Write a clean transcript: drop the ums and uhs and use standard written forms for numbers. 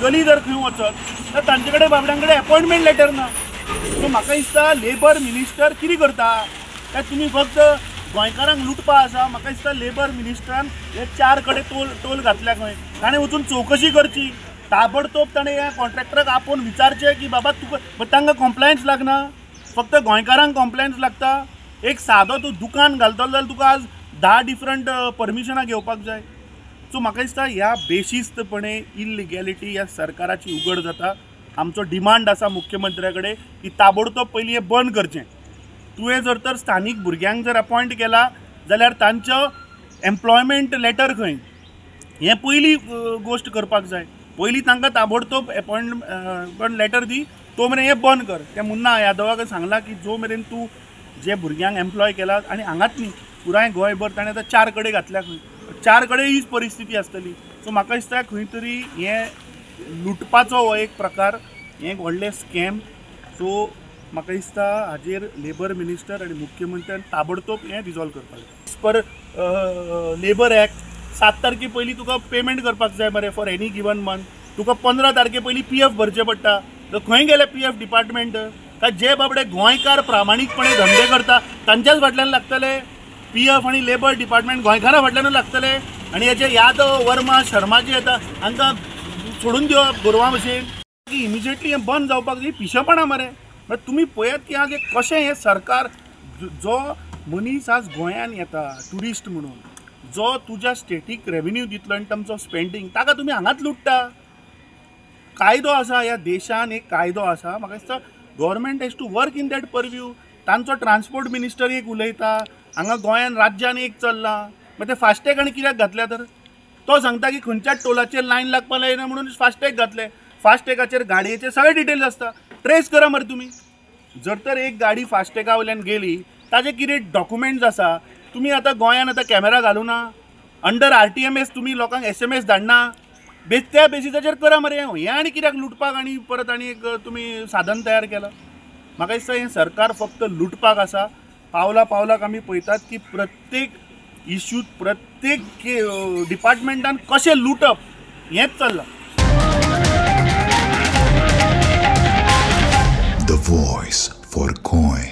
Legally जर खंय वचत तर तांचे कडेन बाबड्यां अपॉइंटमेंट लेटर ना. सो म्हाका दिसता लेबर मिनिस्टर कितें करता काय तुमी फक्त गोंयकारांक लुटपा आसा. म्हाका दिसता लेबर मिनिस्टरान हे 4 कडेन टोल घातल्या खंय. ताणें वचून चवकशी करची. ताबडतोब ताणें ह्या कॉन्ट्रॅक्टराक आपोवन विचारचें की बाबा तुका तांकां कॉम्प्लायन्स लागना, फक्त गोंयकारांक कॉम्प्लायन्स लागता. एक सादो तूं दुकान घालतलो जाल्यार तुका आज 10 डिफरंट परमिशनां घेवपाक जाय. सो म्हाका दिसता ह्या बेशिस्तपणे इलिगॅलिटी ह्या सरकाराची उघड जाता. आमचो डिमांड आसा मुख्यमंत्र्या कडेन की ताबडतोब पयलीं हें बंद करचें. तुवें जर तर स्थानीक भुरग्यांक जर अपॉयंट केला जाल्यार तांचो एम्प्लॉयमेंट लेटर खंय हें पयली गोश्ट करपाक जाय. पयलीं तांकां ताबडतोब अपॉयंटमेंट लेटर दी, तो मेरेन हें बंद कर. त्या मुन्ना यादवाक सांगलां की जो मेरेन तूं जे भुरग्यांक एम्प्लॉय केला आनी हांगाच न्ही पुराय गोंयभर ताणें आतां 4 कडेन घातल्या खंय. 4 कडेन हीच परिस्थिती आसतली. सो म्हाका दिसता खंय तरी हें लुटपाचो हो एक प्रकार, हें एक व्हडलें स्कॅम. सो म्हाका दिसता हाजेर लेबर मिनिस्टर आनी मुख्यमंत्र्यान ताबडतोब हें रिजॉल्व करपाक जाय. पर लेबर एक्ट 7 तारखे पयलीं तुका पेमेंट करपाक जाय मरे फॉर एनी गिवन मंथ. तुका 15 तारखे पयलीं PF भरचें पडटा. खंय गेले PF डिपार्टमेंट? काय जे बाबडे गोंयकार प्रामाणीकपणे धंदे करता तांच्याच फाटल्यान लागतले PF आनी लेबर डिपार्टमेंट गोंयकारां फाटल्यानूच लागतले. आनी हेचे यादव वर्मा शर्मा जे येता हांकां सोडून दिवप गोरवां भशेन की इमिजिएटली हें बंद जावपाक जाय. पिशेपणां मरे. तुमी पळयात की आज कशें हें सरकार जो मनीस आज गोंयान येता ट्युरिस्ट म्हणून, जो तुज्या स्टेटीक रेव्हेन्यू दितलो इन टर्म्स ऑफ स्पेंडींग, ताका तुमी हांगाच लुटता. कायदो आसा ह्या देशान, एक कायदो आसा. म्हाका दिसता government has to work in that purview. तांचो ट्रान्सपोर्ट मिनिस्टर एक उलयता, हांगा गोंयान राज्यान एक चल्ला. मागीर ते फास्टॅग आनी कित्याक घातल्या तर? तो सांगता की खंयच्याच टोलाचेर लायन लागपा लायना म्हणून फास्टॅग घातले. फास्टॅगाचेर गाडयेचे सगळे डिटेल्स आसता. ट्रेस करा मरे तुमी. जर तर एक गाडी फास्टॅगा वयल्यान गेली ताजे कितें डॉक्युमेंट्स आसा. तुमी आतां गोंयान आतां कॅमेरा घालूना, अंडर RTMS तुमी लोकांक SMS धाडना. त्या बेसिसाचेर करा मरे. हें आनी कित्याक लुटपाक आनी परत आनी एक तुमी साधन तयार केलां? म्हाका दिसता हें सरकार फक्त लुटपाक आसा. पावला पावलाक आमी पळयतात की प्रत्येक इश्यूत प्रत्येक डिपार्टमेंटान कशें लुटप हेंच चल्लां. The voice for Goy.